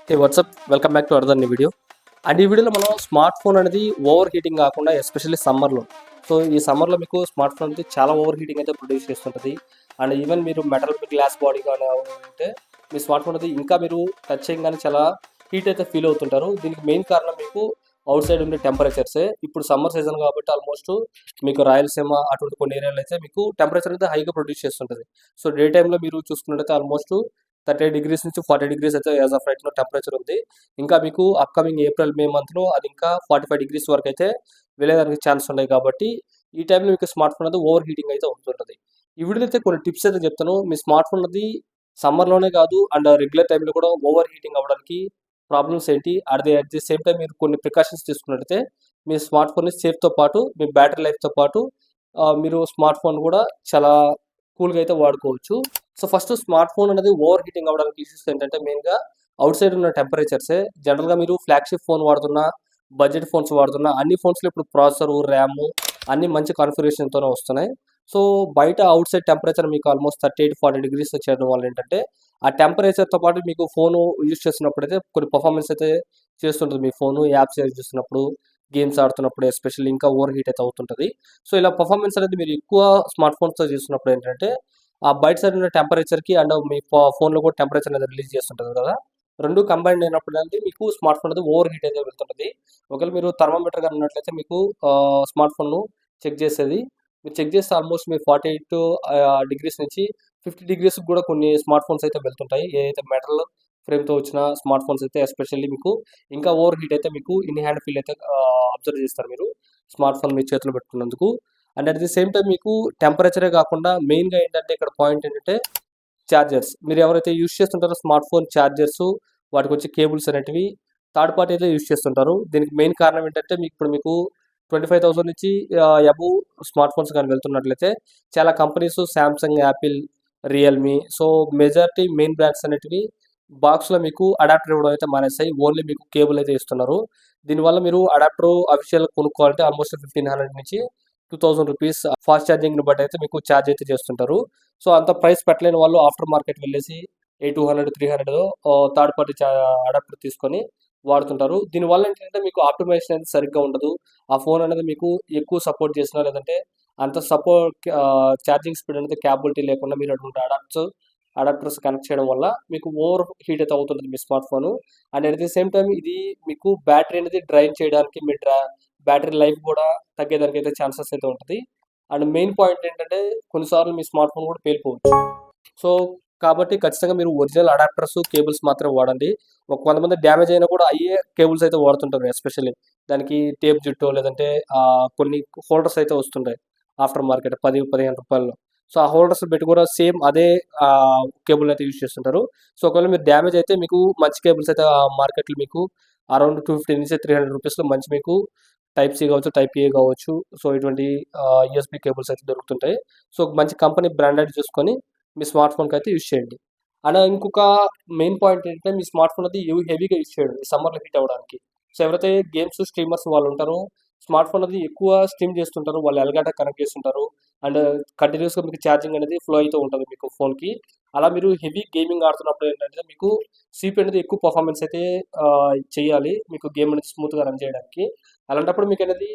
Hey WhatsApp, welcome back to other video. And ఈ వీడియోలో మనం స్మార్ట్ ఫోన్ అనేది ఓవర్ హీటింగ్ కాకుండా ఎస్పెషల్లీ సమ్మర్లో. సో ఈ సమ్మర్లో మీకు స్మార్ట్ ఫోన్ అనేది చాలా ఓవర్ హీటింగ్ అయితే ప్రొడ్యూస్ చేస్తుంటుంది. అండ్ ఈవెన్ మీరు మెటల్ గ్లాస్ బాడీ కానీ అంటే మీ స్మార్ట్ ఫోన్ అనేది ఇంకా మీరు టచ్ చేయగానే చాలా హీట్ అయితే ఫీల్ అవుతుంటారు. దీనికి మెయిన్ కారణం మీకు అవుట్ సైడ్ ఉండే టెంపరేచర్సే. ఇప్పుడు సమ్మర్ సీజన్ కాబట్టి ఆల్మోస్ట్ మీకు రాయలసీమ అటువంటి కొన్ని ఏరియాలో అయితే మీకు టెంపరేచర్ అయితే హైగా ప్రొడ్యూస్ చేస్తుంటుంది. సో డే టైంలో మీరు చూసుకున్నట్టయితే ఆల్మోస్ట్ 30 డిగ్రీస్ నుంచి 40 డిగ్రీస్ అయితే యాజ్ ఆఫ్ రైట్ లో టెంపరేచర్ ఉంది. ఇంకా మీకు అప్కమింగ్ ఏప్రిల్ మే మంత్లో అది ఇంకా 45 డిగ్రీస్ వరకు అయితే వెళ్ళేదానికి ఛాన్స్ ఉన్నాయి. కాబట్టి ఈ టైంలో మీకు స్మార్ట్ ఫోన్ అనేది ఓవర్ హీటింగ్ అయితే అవుతుంటుంది. ఈ వీడియో అయితే కొన్ని టిప్స్ అయితే చెప్తాను. మీ స్మార్ట్ ఫోన్ అది సమ్మర్లోనే కాదు అండ్ రెగ్యులర్ టైంలో కూడా ఓవర్ హీటింగ్ అవ్వడానికి ప్రాబ్లమ్స్ ఏంటి, అట్ ది సేమ్ టైం మీరు కొన్ని ప్రికాషన్స్ తీసుకున్నట్టయితే మీ స్మార్ట్ ఫోన్ని సేఫ్తో పాటు మీ బ్యాటరీ లైఫ్తో పాటు మీరు స్మార్ట్ ఫోన్ కూడా చాలా కూల్గా అయితే వాడుకోవచ్చు. సో ఫస్ట్ స్మార్ట్ ఫోన్ అనేది ఓవర్ హీటింగ్ అవ్వడానికి ఇష్యూస్ ఏంటంటే మెయిన్గా అవుట్ సైడ్ ఉన్న టెంపరేచర్సే. జనరల్గా మీరు ఫ్లాగ్షిప్ ఫోన్ వాడుతున్నా, బడ్జెట్ ఫోన్స్ వాడుతున్నా అన్ని ఫోన్స్లో ఇప్పుడు ప్రాసెసర్, ర్యామ్ అన్ని మంచి కాన్ఫిగరేషన్తోనే వస్తున్నాయి. సో బయట అవుట్ సైడ్ టెంపరేచర్ మీకు ఆల్మోస్ట్ 38-40 డిగ్రీస్ చేయడం వల్ల ఏంటంటే ఆ టెంపరేచర్తో పాటు మీకు ఫోను యూజ్ చేస్తున్నప్పుడు అయితే కొన్ని పర్ఫార్మెన్స్ అయితే చేస్తుంటుంది. మీ ఫోను యాప్స్ యూజ్ చేస్తున్నప్పుడు, గేమ్స్ ఆడుతున్నప్పుడు ఎస్పెషల్లీ ఇంకా ఓవర్ హీట్ అయితే అవుతుంటుంది. సో ఇలా పర్ఫార్మెన్స్ అనేది మీరు ఎక్కువ స్మార్ట్ ఫోన్స్తో చేస్తున్నప్పుడు ఏంటంటే ఆ బయట సైడ్ ఉన్న టెంపరేచర్కి అండ్ మీ ఫోన్లో కూడా టెంపరేచర్ అనేది రిలీజ్ చేస్తుంటుంది కదా. రెండు కంబైండ్ అయినప్పుడు అనేది మీకు స్మార్ట్ ఫోన్ అనేది ఓవర్ హీట్ అయితే వెళ్తుంటుంది. ఒకవేళ మీరు థర్మామీటర్ కానీ ఉన్నట్లయితే మీకు స్మార్ట్ ఫోన్ను చెక్ చేసేది మీరు చెక్ చేస్తే ఆల్మోస్ట్ మీరు 48 డిగ్రీస్ నుంచి 50 డిగ్రీస్ కూడా కొన్ని స్మార్ట్ ఫోన్స్ అయితే వెళ్తుంటాయి. ఏదైతే మెటల్ ఫ్రేమ్తో వచ్చిన స్మార్ట్ ఫోన్స్ అయితే ఎస్పెషల్లీ మీకు ఇంకా ఓవర్ హీట్ అయితే మీకు ఇన్ హ్యాండ్ ఫీల్ అయితే అబ్జర్వ్ చేస్తారు మీరు స్మార్ట్ ఫోన్ మీ చేతిలో పెట్టుకున్నందుకు. And at the same time మీకు టెంపరేచరే కాకుండా మెయిన్గా ఏంటంటే ఇక్కడ పాయింట్ ఏంటంటే ఛార్జర్స్. మీరు ఎవరైతే యూస్ చేస్తుంటారో స్మార్ట్ ఫోన్ ఛార్జర్స్, వాటికి వచ్చే కేబుల్స్ అనేటివి థర్డ్ పార్టీ అయితే యూస్ చేస్తుంటారు. దీనికి మెయిన్ కారణం ఏంటంటే మీకు 25,000 నుంచి అబోవ్ స్మార్ట్ ఫోన్స్ కానీ వెళ్తున్నట్లయితే చాలా companies Samsung, Apple, Realme so majority main brands అనేటివి బాక్స్లో మీకు అడాప్టర్ ఇవ్వడం అయితే మానేస్తాయి. ఓన్లీ మీకు కేబుల్ అయితే ఇస్తున్నారు. దీనివల్ల మీరు అడాప్టర్ అఫీషియల్ కొనుక్కోవాలంటే ఆల్మోస్ట్ 1500 నుంచి 2000 రూపీస్ ఫాస్ట్ ఛార్జింగ్ని బట్టి అయితే మీకు ఛార్జ్ అయితే చేస్తుంటారు. సో అంత ప్రైస్ పెట్టలేని వాళ్ళు ఆఫ్టర్ మార్కెట్ వెళ్ళేసి 200, 300 థర్డ్ పార్టీ అడాప్టర్ తీసుకొని వాడుతుంటారు. దీనివల్ల ఏంటంటే మీకు ఆప్టిమైజేషన్ అనేది సరిగ్గా ఉండదు. ఆ ఫోన్ అనేది మీకు ఎక్కువ సపోర్ట్ చేసినా లేదంటే అంత ఛార్జింగ్ స్పీడ్ అనేది క్యాపబిలిటీ లేకుండా మీరు అటువంటి అడాప్టర్స్ కనెక్ట్ చేయడం వల్ల మీకు ఓవర్ హీట్ అయితే అవుతుంది మీ smart phone. And at the same time ఇది మీకు బ్యాటరీ అనేది డ్రైన్ చేయడానికి మీ బ్యాటరీ లైఫ్ కూడా తగ్గేదానికి అయితే ఛాన్సెస్ అయితే ఉంటుంది. అండ్ మెయిన్ పాయింట్ ఏంటంటే కొన్నిసార్లు మీ స్మార్ట్ ఫోన్ కూడా పేలిపోవచ్చు. సో కాబట్టి ఖచ్చితంగా మీరు ఒరిజినల్ అడాప్టర్స్, కేబుల్స్ మాత్రమే వాడండి. కొంతమంది డ్యామేజ్ అయినా కూడా అయ్యే కేబుల్స్ అయితే వాడుతుంటారు. ఎస్పెషల్లీ దానికి టేప్ జుట్టో లేదంటే కొన్ని హోల్డర్స్ అయితే వస్తుంటాయి ఆఫ్టర్ మార్కెట్ 10-15 రూపాయల్లో. సో ఆ హోల్డర్స్ పెట్టి కూడా సేమ్ అదే కేబుల్ అయితే యూజ్ చేస్తుంటారు. సో ఒకవేళ మీరు డ్యామేజ్ అయితే మీకు మంచి కేబుల్స్ అయితే మార్కెట్లో మీకు అరౌండ్ 250 నుంచి 300 రూపీస్లో మంచి మీకు టైప్ సి కావచ్చు, టైప్ ఏ కావచ్చు. సో ఇటువంటి యూఎస్బి కేబుల్స్ అయితే దొరుకుతుంటాయి. సో మంచి కంపెనీ బ్రాండెడ్ చూసుకొని మీ స్మార్ట్ ఫోన్కి అయితే యూజ్ చేయండి. అండ్ ఇంకొక మెయిన్ పాయింట్ ఏంటంటే మీ స్మార్ట్ ఫోన్ అది హెవీగా యూజ్ చేయడం ఈ సమ్మర్లో హీట్ అవ్వడానికి. సో ఎవరైతే గేమ్స్ స్ట్రీమర్స్ వాళ్ళు ఉంటారో స్మార్ట్ ఫోన్ అది ఎక్కువ స్ట్రీమ్ చేస్తుంటారు, వాళ్ళు ఎల్గాట కనెక్ట్ చేస్తుంటారు. అండ్ కంటిన్యూస్గా మీకు ఛార్జింగ్ అనేది ఫ్లో అయితే ఉంటుంది మీకు ఫోన్కి. అలా మీరు హెవీ గేమింగ్ ఆడుతున్నప్పుడు ఏంటంటే మీకు సిపి అనేది ఎక్కువ పర్ఫార్మెన్స్ అయితే చేయాలి మీకు గేమ్ అనేది స్మూత్గా రన్ చేయడానికి. అలాంటప్పుడు మీకు అనేది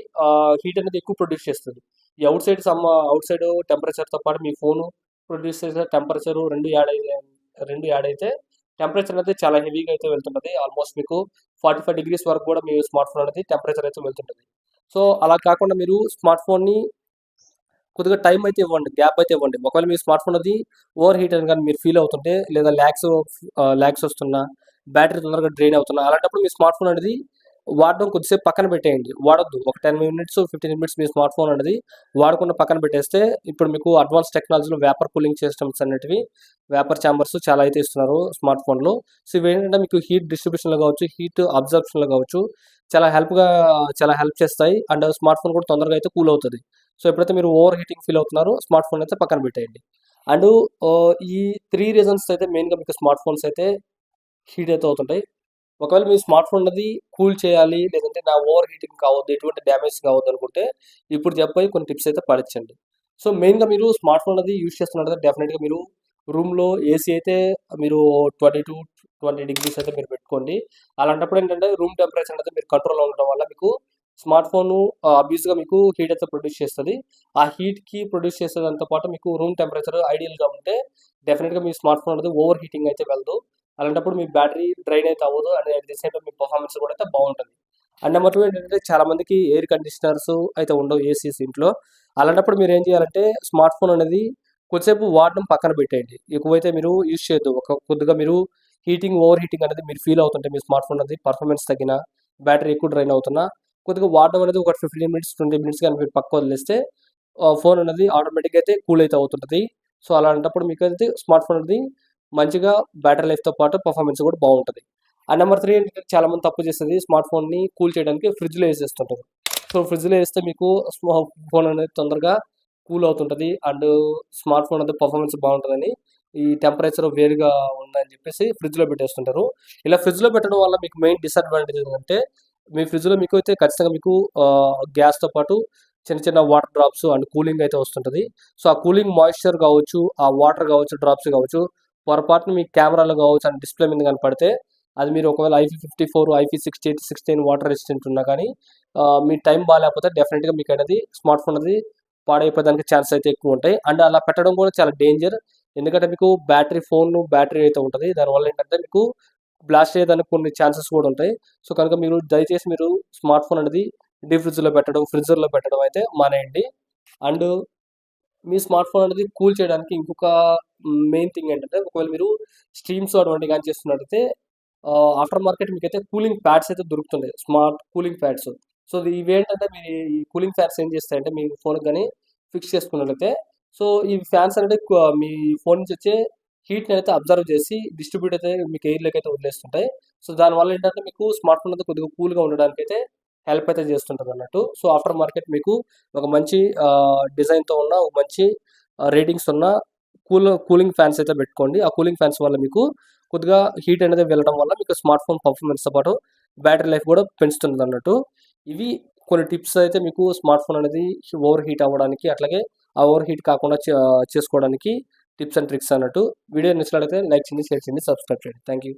హీట్ అనేది ఎక్కువ ప్రొడ్యూస్ చేస్తుంది. ఈ అవుట్ సైడ్ టెంపరేచర్తో పాటు మీ ఫోను ప్రొడ్యూస్ చేసే టెంపరేచర్ రెండు యాడ్ అయితే టెంపరేచర్ అనేది చాలా హెవీగా అయితే వెళ్తుంటుంది. ఆల్మోస్ట్ మీకు 45 డిగ్రీస్ వరకు కూడా మీ స్మార్ట్ ఫోన్ అనేది టెంపరేచర్ అయితే వెళ్తుంటుంది. సో అలా కాకుండా మీరు స్మార్ట్ ఫోన్ని కొద్దిగా టైం అయితే ఇవ్వండి, గ్యాప్ అయితే ఇవ్వండి. ఒకవేళ మీ స్మార్ట్ ఫోన్ అది ఓవర్ హీట్ అని కానీ మీరు ఫీల్ అవుతుంటే లేదా ల్యాగ్స్ వస్తున్నా, బ్యాటరీ తొందరగా డ్రైన్ అవుతున్నా అలాంటప్పుడు మీ స్మార్ట్ ఫోన్ అనేది వాడడం కొద్దిసేపు పక్కన పెట్టేయండి. వాడొద్దు. ఒక 10 మినిట్స్ 15 మినిట్స్ మీ స్మార్ట్ ఫోన్ అనేది వాడకుండా పక్కన పెట్టేస్తే ఇప్పుడు మీకు అడ్వాన్స్ టెక్నాలజీలో వేపర్ కూలింగ్ సిస్టమ్స్ అనేటివి, వేపర్ ఛాంబర్స్ చాలా అయితే ఇస్తున్నారు స్మార్ట్ ఫోన్లో. సో ఇవి ఏంటంటే మీకు హీట్ డిస్ట్రిబ్యూషన్లో కావచ్చు, హీట్ అబ్జర్ప్షన్లో కావచ్చు చాలా హెల్ప్ చేస్తాయి. అండ్ స్మార్ట్ ఫోన్ కూడా తొందరగా అయితే కూల్ అవుతుంది. సో ఎప్పుడైతే మీరు ఓవర్ హీటింగ్ ఫీల్ అవుతున్నారో స్మార్ట్ ఫోన్ అయితే పక్కన పెట్టేయండి. అండ్ ఈ 3 రీజన్స్ అయితే మెయిన్గా మీకు స్మార్ట్ ఫోన్స్ అయితే హీట్ అయితే అవుతుంటాయి. ఒకవేళ మీ స్మార్ట్ ఫోన్ అది కూల్ చేయాలి లేదంటే నా ఓవర్ హీటింగ్ కావద్దు, ఎటువంటి డ్యామేజ్ కావద్దు అనుకుంటే ఇప్పుడు చెప్పబోయే కొన్ని టిప్స్ అయితే పాటించండి. సో మెయిన్గా మీరు స్మార్ట్ ఫోన్ అది యూజ్ చేస్తున్నట్లయితే డెఫినెట్గా మీరు రూమ్లో ఏసీ అయితే మీరు 22 20 degrees అయితే మీరు పెట్టుకోండి. అలాంటప్పుడు ఏంటంటే రూమ్ టెంపరేచర్ అనేది మీరు కంట్రోల్‌లో ఉండడం వల్ల మీకు స్మార్ట్ ఫోను ఆబ్వియస్‌గా మీకు హీట్ అయితే ప్రొడ్యూస్ చేస్తది. ఆ హీట్‌కి ప్రొడ్యూస్ చేసేదాంతో పాటు మీకు రూమ్ టెంపరేచర్ ఐడియల్‌గా ఉంటే డెఫినిట్‌గా మీ స్మార్ట్ ఫోన్ అనేది ఓవర్ హీటింగ్ అయితే వెళ్ళదు. అలాంటప్పుడు మీ బ్యాటరీ డ్రైన్ అయితే అవ్వదు. And at the same time me performance కూడా అయితే బాగుంటది. అండ్ నెంబర్ 2 ఏంటంటే చాలా మందికి ఎయిర్ కండిషనర్స్ అయితే ఉండవు ఏసీస్ ఇంట్లో. అలాంటప్పుడు మీరేం చేయాలంటే స్మార్ట్ ఫోన్ అనేది కొద్దిసేపు వాడడం పక్కన పెట్టేయండి. ఎక్కువైతే మీరు యూజ్ చేయొద్దు. కొద్దిగా మీరు ఓవర్ హీటింగ్ అనేది మీరు ఫీల్ అవుతుంటే మీ స్మార్ట్ ఫోన్ అనేది పర్ఫార్మెన్స్ తగ్గినా, బ్యాటరీ ఎక్కువ డ్రైన్ అవుతున్నా, కొద్దిగా వాడడం అనేది ఒక 15 మినిట్స్, 20 మినిట్స్ గాని మీరు పక్కకు వదిలేస్తే ఫోన్ అనేది ఆటోమేటిక్‌గా అయితే కూల్ అయితే అవుతుంటది. సో, అలాంటప్పుడు మీకైతే స్మార్ట్ ఫోన్ అనేది మంచిగా బ్యాటరీ లైఫ్‌తో పాటు పర్ఫార్మెన్స్ కూడా బాగుంటది. అండ్ నెంబర్ 3 ఏంటంటే చాలా మంది తప్పు చేసేది స్మార్ట్ ఫోన్‌ని కూల్ చేయడానికి ఫ్రిడ్జ్‌లో ఏసేస్తుంటారు. సో, ఫ్రిడ్జ్‌లో ఏస్తే మీకు ఫోన్ అనేది తొందరగా కూల్ అవుతుంటది. అండ్ స్మార్ట్ ఫోన్ అనేది పర్ఫార్మెన్స్ బాగుంటదని ఈ టెంపరేచర్ వేరుగా ఉందని చెప్పేసి ఫ్రిడ్జ్‌లో పెట్టేస్తుంటారు. ఇలా ఫ్రిడ్జ్‌లో పెట్టడం వల్ల మీకు మెయిన్ డిసడ్వాంటేజ్ ఏంటంటే మీ ఫ్రిడ్జ్‌లో మీకు అయితే ఖచ్చితంగా మీకు గ్యాస్‌తో పాటు చిన్న చిన్న వాటర్ డ్రాప్స్ అండ్ కూలింగ్ అయితే వస్తుంటది. సో, ఆ కూలింగ్ మాయిశ్చర్ కావచ్చు, ఆ వాటర్ కావచ్చు, డ్రాప్స్ కావచ్చు, పొరపాటున మీ కెమెరాలో కావచ్చు అండ్ డిస్‌ప్లే మీద గాని పడితే అది మీరు ఒకవేళ IP54, IP68, 16 వాటర్ రెసిస్టెంట్ ఉన్నా కానీ మీ టైం బాలేకపోతే డెఫినిట్‌గా మీకనేది స్మార్ట్ ఫోన్ అనేది పాడైపోయేదానికి ఛాన్స్ అయితే ఎక్కువుంటాయి. అండ్ అలా పెట్టడం కూడా చాలా డేంజర్. ఎందుకంటే మీకు బ్యాటరీ అయితే ఉంటది. దానివల్ల ఏంటంటే మీకు బ్లాస్ట్ అయ్యేదానికి కొన్ని ఛాన్సెస్ కూడా ఉంటాయి. సో, కనుక మీరు దయచేసి మీరు స్మార్ట్ ఫోన్ అనేది డీప్ ఫ్రిడ్జ్‌లో పెట్టడం, ఫ్రీజర్‌లో పెట్టడం అయితే మానేయండి. అండ్ మీ స్మార్ట్ ఫోన్ అనేది కూల్ చేయడానికి ఇంకొక మెయిన్ థింగ్ ఏంటంటే ఒకవేళ మీరు స్ట్రీమ్స్ అటువంటివి గాని చేస్తున్నట్టయితే ఆఫ్టర్ మార్కెట్ మీకైతే కూలింగ్ ప్యాడ్స్ అయితే దొరుకుతున్నాయి. Smart cooling pods. సో, ఇవేంటంటే మీ ఈ కూలింగ్ ఫ్యాన్స్ ఏం చేస్తాయంటే మీ ఫోన్‌కి గాని ఫిక్స్ చేసుకున్నట్లయితే సో, ఈ ఫ్యాన్స్ అనేవి మీ ఫోన్ నుంచి వచ్చే హీట్‌ని అయితే అబ్జర్వ్ చేసి డిస్ట్రిబ్యూట్ అయితే మీకు ఎయిర్‌లోకి అయితే వదిలేస్తుంటాయి. సో, దానివల్ల ఏంటంటే మీకు స్మార్ట్ ఫోన్ అయితే కొద్దిగా కూల్‌గా ఉండడానికైతే హెల్ప్ అయితే చేస్తుంటదన్నట్టు. సో, ఆఫ్టర్ మార్కెట్ మీకు ఒక మంచి డిజైన్‌తో ఉన్న ఒక మంచి రేటింగ్స్ ఉన్న కూలింగ్ ఫ్యాన్స్ అయితే పెట్టుకోండి. ఆ కూలింగ్ ఫ్యాన్స్ వల్ల మీకు కొద్దిగా హీట్ అనేది వెళ్ళడం వల్ల మీకు స్మార్ట్ ఫోన్ పర్ఫార్మెన్స్‌తో పాటు బ్యాటరీ లైఫ్ కూడా పెంచుతుందన్నట్టు. ఇవి కొన్ని టిప్స్ అయితే మీకు స్మార్ట్ ఫోన్ అనేది ఓవర్ హీట్ అవ్వడానికి, అట్లాగే ఆ ఓవర్ హీట్ కాకుండా చేసుకోవడానికి టిప్స్ అండ్ ట్రిక్స్ అన్నట్టు. వీడియో నచ్చినట్లయితే లైక్ చేయండి, షేర్ చేయండి, సబ్స్క్రైబ్ చేయండి. Thank you.